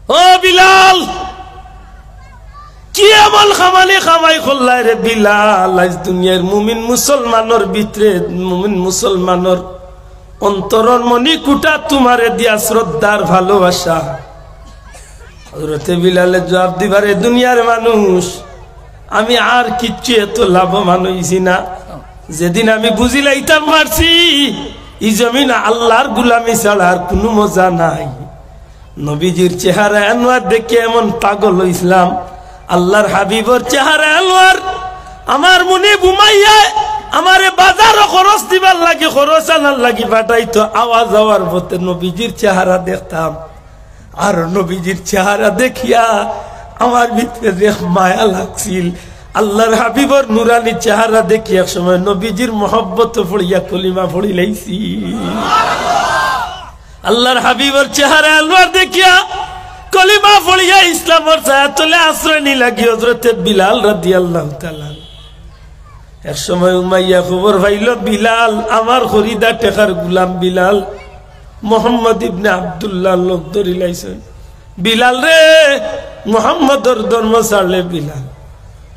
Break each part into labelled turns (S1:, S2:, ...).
S1: ও বিলাল কি আমল খামালে খামাই খোল্লাই রে বিলাল আজ দুনিয়ার মুমিন মুসলমানের ভিতরে মুমিন মুসলমানের অন্তরর মনি কুটা তোমারে দিয়া শ্রদ্ধার ভালোবাসা হযরতে বিলালে জবাব দিবারে দুনিয়ার মানুষ আমি আর কিচ্ছু এত লাভবান হইছি না যেদিন আমি বুঝিলাইতাম পারছি এই জমিন আল্লাহর গোলামি ছাড়া আর কোনো মজা নাই নবীজির চেহারা আনোয়ার দেখে এমন পাগল হইছিলাম আল্লাহর হাবিবর চেহারা আনোয়ার আমার মনে ঘুমাইয়া আমারে বাজারও খরচ দিবার লাগে খরচ আনার লাগি পাঠাইতো আওয়াজ হওয়ার পথে নবীজির চেহারা দেখতাম আর নবীজির চেহারা দেখিয়া আমার ভিতরে মায়া লাগছিল আল্লাহর হাবিবর নুরানি চেহারা দেখি এক সময় নবীজির মহব্বত পড়িয়া কলিমা পড়ি লাইছি আল্লাহর হাবিবর চেহারা আনোয়ার দেখিয়া কলিমা পড়িয়া ইসলামের ছায়াতলে আশ্রয় নি লাগি হযরতে বিলাল রাদিয়াল্লাহু তাআলা এক সময় উমাইয়া খবর পাইল বিলাল আমার খরিদা টেকার গোলাম বিলাল মোহাম্মদ ইবনে আব্দুল্লাহ লোক ধরি লাইছেন বিলাল রে মোহাম্মদর ধর্ম ছাড়লে বিলাল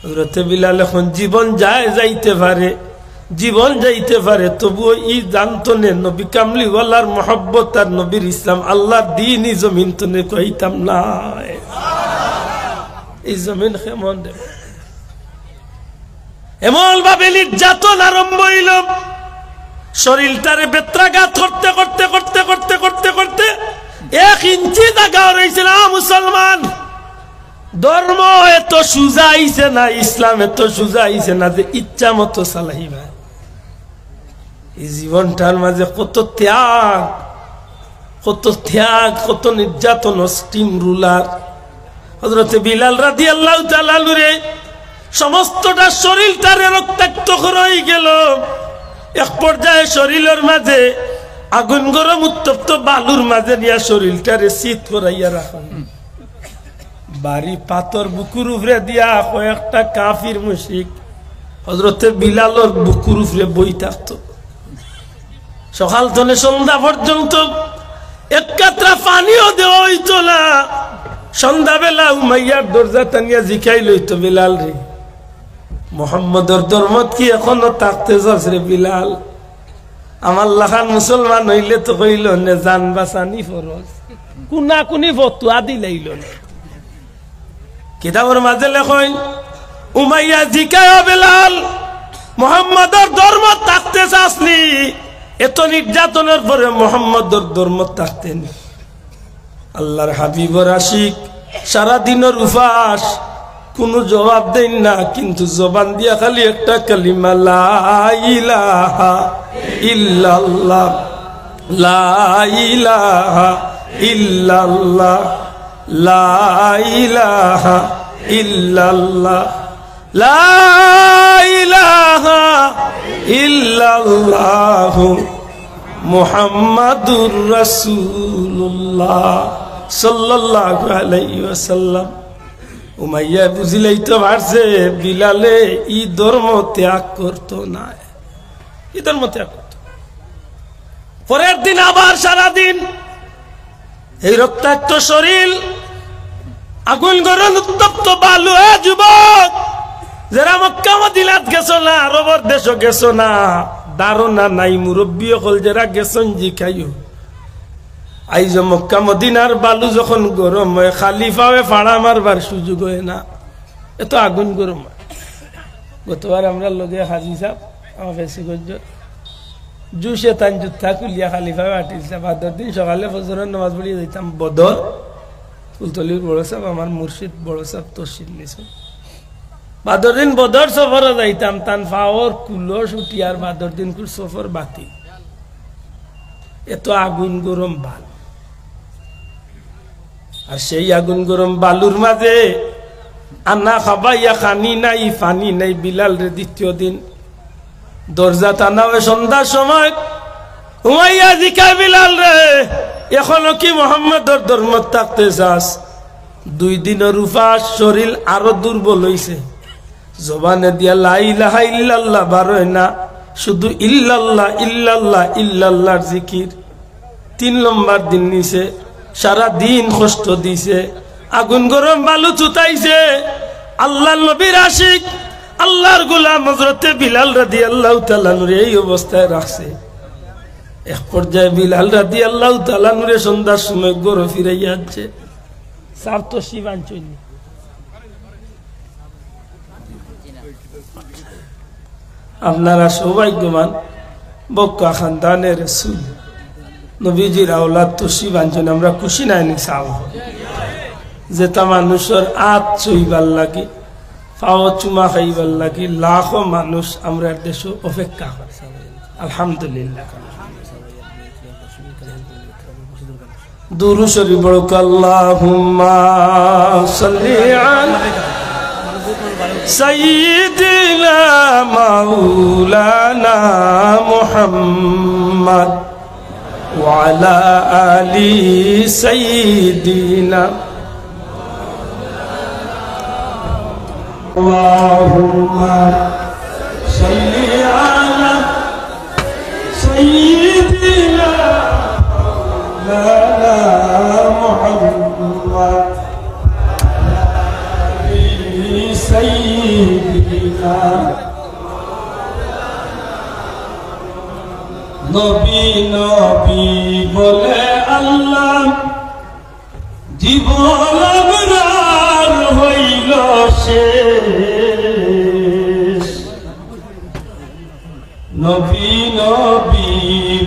S1: হযরতে বিলাল এখন জীবন যাইতে পারে তবুও ই জানতো নে নবী কামলিওয়ালার মহব্বত আর নবীর ইসলাম আল্লাহর দ্বীনই জমিন তনে কইতাম না এই জমিন কেমন এমন ভাবে নির্যাতন আরম্ভ হইল শরীরটারে বেত্রাঘাত করতে করতে করতে করতে করতে করতে 1 ইঞ্চি জায়গা রয়েছে না মুসলমান ধর্ম এত সুজা আইছে না ইসলাম এত সুজা আইছে না যে ইচ্ছা মতো চালাইবা এই জীবনটার মাঝে কত ত্যাগ কত নির্যাতন স্টিম রুলার হযরতে বিলাল রাদিয়াল্লাহু তাআলা রে সমস্তটা শরীরটারে রক্তাক্ত হয়ে গেল এক পর্যায়ে শরীরের মাঝে আগুন গরম উত্তপ্ত বালুর মাঝে নিয়ে শরীরটারে শীত করাইয়া রাখেন বাড়ি পাথর বুকুর উপরে দিয়া কয়েকটা কাফির মুশরিক হযরতে বিলালর বুকুর উপরে বই থাকতো সকাল থেকে সন্ধ্যা পর্যন্ত এক কাতরা পানিও দেওয়া হইতো না সন্ধ্যাবেলা উমাইয়ার দরজা টানিয়া জিকাই লইতো বিলাল রে মোহাম্মদর ধর্ম কি এখনো থাকতে যাস রে বিলাল আমার লাখান মুসলমান হইলে তো কইল নে জান বাঁচানি ফরজ কুনা কুনি ফতুয়া দিলাইল না কিতাবের মাঝে লেখেন উমাইয়া জিকায় বিলাল মুহাম্মাদের ধর্ম থাকতে চাসনি এত নির্যাতনের পরে মুহাম্মাদের ধর্ম থাকতেন আল্লাহর হাবিবর আশিক সারা দিনের উপাস কোনো জবাব দেন না কিন্তু জবান দিয়া খালি একটা কালিমা লা ইলাহা ইল্লাল্লাহ লা ইলাহা ইল্লাল্লাহ লা ইলাহা ইল্লাল্লাহ লা ইলাহা ইল্লাল্লাহ মুহাম্মাদুর রাসূলুল্লাহ সাল্লাল্লাহু আলাইহি ওয়াসাল্লাম উমাইয়া বুঝিলেই তো পারছে বিলালে ই ধর্ম ত্যাগ করতো না ই ধর্ম ত্যাগ করতো পরের দিন আবার সারাদিন এই রক্তাক্ত শরীর আগুন গরম উত্তপ্ত বালু যুবক যারা মক্কা মদিনাত গেছো না আরবর দেশও গেছো না ধারণা নাই মুরব্বী হল যারা গেছেন জিখাইও আইজ মক্কা মদিনার বালু যখন গরম হয় খালি পাওয়ে ফাড়া মারবার সুযোগ হয় না এত আগুন গরম হয় গতবার আমরা লগে হাজি সাহেব আমার ফেসি গজ্জ জুসে তান জুতা কুলিয়া খালি পাওয়ে আটিছে বাদর দিন সকালে ফজরের নামাজ পড়িয়ে যাইতাম বদর ফুলতলির বড় সাহেব আমার মুর্শিদ বড় সাহেব তসিল নিছেন বাদর দিন বদর সফরে যাইতাম তান ফাওর কুলস উঠিয়ার বাদর দিন কুল সফর বাতি এত আগুন গরম বাল আর সেই আগুন গরম বালুর মাঝে আন্না খাবাইয়া খানি নাই ফানি নাই বিলাল রে দ্বিতীয় দিন দরজা টানা হয় সন্ধ্যার সময় উমাইয়া জিকায় বিলাল রে এখনো কি মোহাম্মদর ধর্ম থাকতে চাস 2 দিনের উপাস শরীর আরো দুর্বল হইছে জবানে দিয়া লা ইলাহা ইল্লাল্লাহ বারোয় না শুধু ইল্লাল্লাহ ইল্লাল্লাহ ইল্লাল্লাহর জিকির 3 নম্বর দিন নিছে সারা দিন কষ্ট দিছে, আগুন গরম বালু চুতাইছে। আল্লাহর নবীর আশিক আল্লাহর গোলাম হযরতে বিলাল রাদিয়াল্লাহু তাআলা নূরে এই অবস্থায় রাখছে। এক পর্যায়ে বিলাল রাদিয়াল্লাহু তাআলা নূরে সন্ধ্যার সময় গরু ফিরাইয়া যাচ্ছে। সার তো শিবান চলি আপনারা সৌভাগ্যবান, বক্কা খানদানের রাসূল নবীজির আওলাদ তো শিবাঞ্চন। আমরা খুশি নাইনি চাও যেটা মানুষের আত চইবার লাগে, পাও চুমা খাইবার লাগে লাখো মানুষ আমরা দেশ অপেক্ষা করছে। আলহামদুলিল্লাহ। দুরূদ শরীফ পড়ুক। আল্লাহুম্মা সাল্লি আলা সাইয়্যিদিনা মাওলানা মুহাম্মদ ওয়া আলা আলি সাইয়্যিদিনা। আল্লাহুম্মা সাল্লি আলা সাইয়্যিদিনা মাওলানা মুহাম্মদ সাইয়্যিদিনা। নবী নবী বলে আল্লাহ জীবন আবরার হইল শেষ। নবী নবী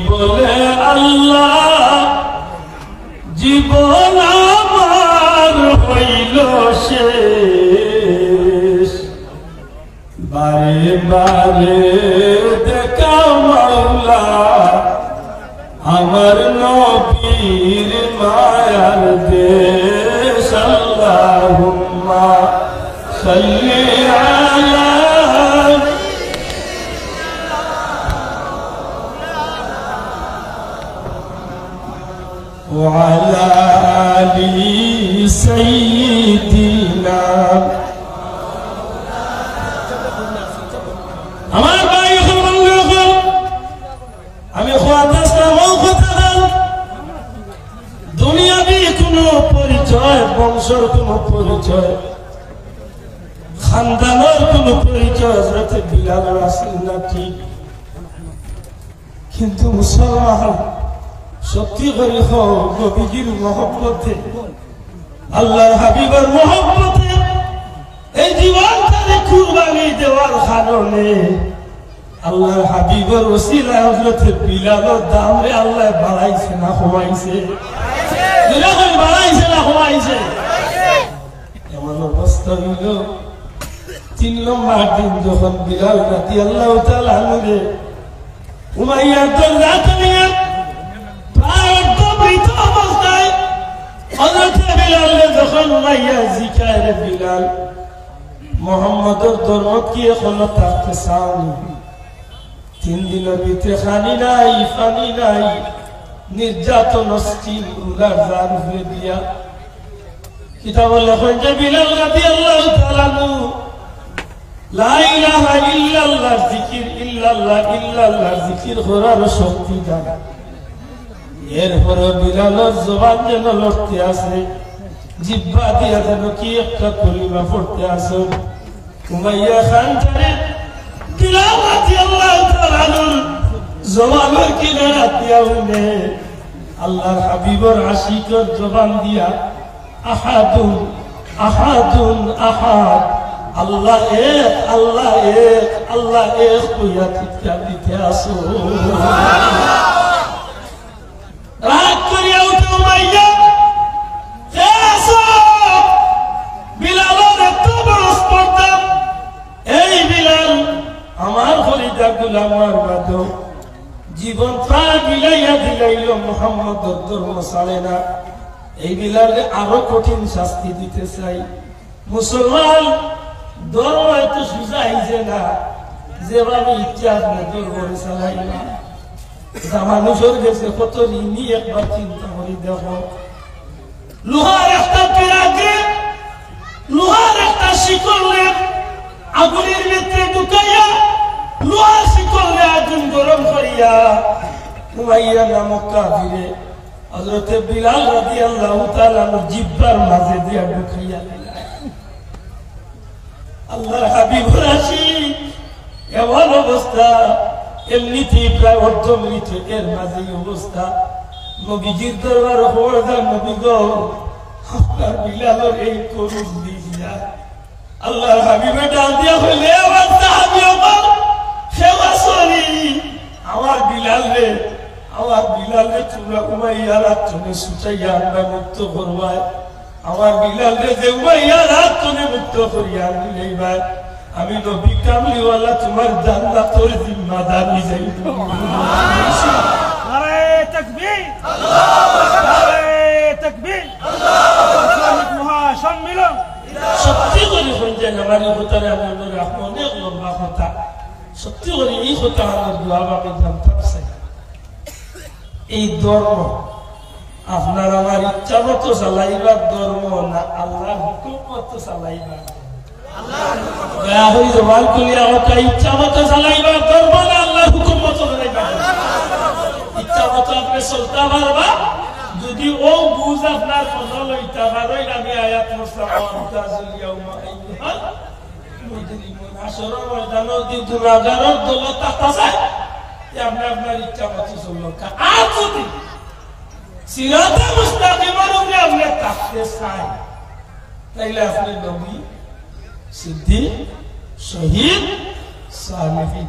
S1: বলে আল্লাহ জীবন আমার হইল শেষ। বারে বারে দেখা মাওলা আমার নবীর মায়ার দেশ। আল্লাহুম্মা সাল্লি আলা ওয়া আলা আলি সাইয়্যিদিনা। আমার ভাই আমি দুনিয়াবি কোন পরিচয়, বংশের কোন পরিচয়, খানদানের কোন পরিচয় হযরতে বিলালের আসল না ঠিক, কিন্তু মুসলমান সত্যি করে নবীজির মহব্বতে, আল্লাহর হাবিবের মহব্বতে এই জীবনটাকে কুরবানি দেওয়ার কারণে আল্লাহর হাবিবের ওসিলা হযরতে বিলালের দামে আল্লাহ বাড়াইছে না কমাইছে? বাড়াইছে না কমাইছে? এমন অবস্থা হইল 3 নম্বর দিন যখন বিলাল রাদিয়াল্লাহু তাআলা আনহু উমাইয়ার দরজা নিয়ে প্রায় মৃত অবস্থায় হযরতে বিলাল যখন উমাইয়া জিকারে বিলাল মুহাম্মদের ধর্ম কি এখনো থাকতে চাওনি? 3 দিনের ভিতরে খানি নাই পানি নাই, নির্যাতন অস্থির উলার জার হয়ে দিয়া কিতাব লেখেন যে বিলাল রাদিয়াল্লাহু তাআলা লা ইলাহা ইল্লাল্লাহ জিকির ইল্লাল্লাহ ইল্লাল্লাহ জিকির করার শক্তি দান। এরপরে বিলালের জবান যেন লড়তে আছে, জিহ্বা দিয়া যেন কি একটা কলিমা পড়তে আছে। উমাইয়া খান জানে বিলাল রাদিয়াল্লাহু তাআলা জবানের কিনারা দিয়া হইলে আল্লাহর হাবিবের আশিকের জবান দিয়া আহাদুন আহাদুন আহাদ, আল্লাহ এক আল্লাহ এক আল্লাহ এক কইয়া চিৎকার দিতে আসো। রাগ করিয়া উঠে উমাইয়া, বিলালের এত বড় স্পর্ধা, এই বিলাল আমার খলিদা গোলামার বাদ জীবন প্রায় বিলাইয়া দিলাইল মুহাম্মদের ধর্ম ছাড়ে না। এই বিলালে আরো কঠিন শাস্তি দিতে চাই। মুসলমান ধর্ম এত সোজা হইছে না, যেভাবে ইচ্ছা আপনার ধর্ম চালাই না। মানুষের গেছে কত ঋণী একবার চিন্তা করে দেখো। লোহার একটা পেরাকে লোহার একটা শিকলে আগুনের ভিতরে ঢুকাইয়া লোহার শিকলে আগুন গরম করিয়া উমাইয়া নামক কাফিরে হযরত বিলাল রাদিয়াল্লাহু তাআলা জিহ্বার মাঝে দিয়া ঢুকাইয়া দিলেন। আল্লাহর হাবিব রাশিদ এমন অবস্থা, এমনিতেই প্রায় অর্ধমৃত, এর মাঝে অবস্থা। নবীজির দরবার হওয়ার নবী গো, আপনার বিলালের এই করুণ দিয়া আল্লাহর হাবিবে ডাক দিয়া হইলে, আমার সাহাবী আমার সেবা সরি, আমার বিলাল রে তোমরা উমাইয়ার হাত থেকে ছুটাইয়া আমরা মুক্ত করবাই, আমার বিলাল রে যে উমাইয়ার হাত থেকে মুক্ত করিয়া আনলেই ভাই, আমি নবী কামলিওয়ালা তোমার জান্নাতের জিম্মাদার নিজেই।
S2: নারে তাকবীর, আল্লাহু আকবার, নারে তাকবীর, মহাসম্মিলন।
S1: সত্যি করে শুনছেন আমার এই কথারে আমি অনেক লম্বা কথা, সত্যি করে এই কথা আমার দোয়া বাপে জানতাম চাই। এই ধর্ম আপনার আমার ইচ্ছা মতো চালাইবার ধর্ম না আল্লাহর হুকুম মতো চালাইবার? দয়া হই জবান করিয়া ওটা ইচ্ছা মতো চালাইবার ধর্ম না আল্লাহর হুকুম মতো চালাইবার? ইচ্ছা মতো আপনি চলতে পারবা যদি ও বুঝ আপনার মনে লইতে পারেন। আমি আয়াত আসরের ময়দানের দিন গুনাহগারের দৌলত আছে, আপনি আপনার ইচ্ছা মতো চলল। আর যদি সিরাতে মুস্তাকিমের উপরে আপনি থাকতে চান, তাইলে আপনি নবী, সিদ্দিক, শহীদ, সালেহীন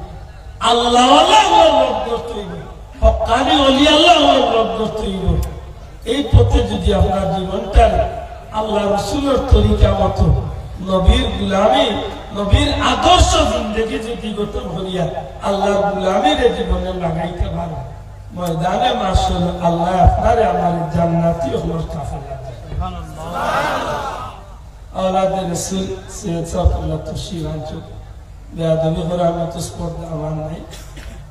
S1: আল্লাহওয়ালা লোক করতে হইবে, হক্কানি ওলি আল্লাহ লোক করতে হইবে। এই পথে যদি আপনার জীবনটা আল্লাহ রাসূলের তরিকা মতো নবীর গুলামি, নবীর আদর্শ জিন্দেগি যদি গঠন করিয়া আল্লাহর গুলামির জীবনে লাগাইতে পারে, ময়দানে মাশাল আল্লাহ আপনারে আমার জান্নাতি হওয়ার কাফেলা দেয়। আওলাদে রাসূল সৈয়দ সাফুল্লাহ তুশিরাঞ্চু বেয়াদবি করার মতো স্পর্ধা আমার নাই,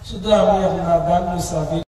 S1: শুধু আমি আপনার গান মুসাফির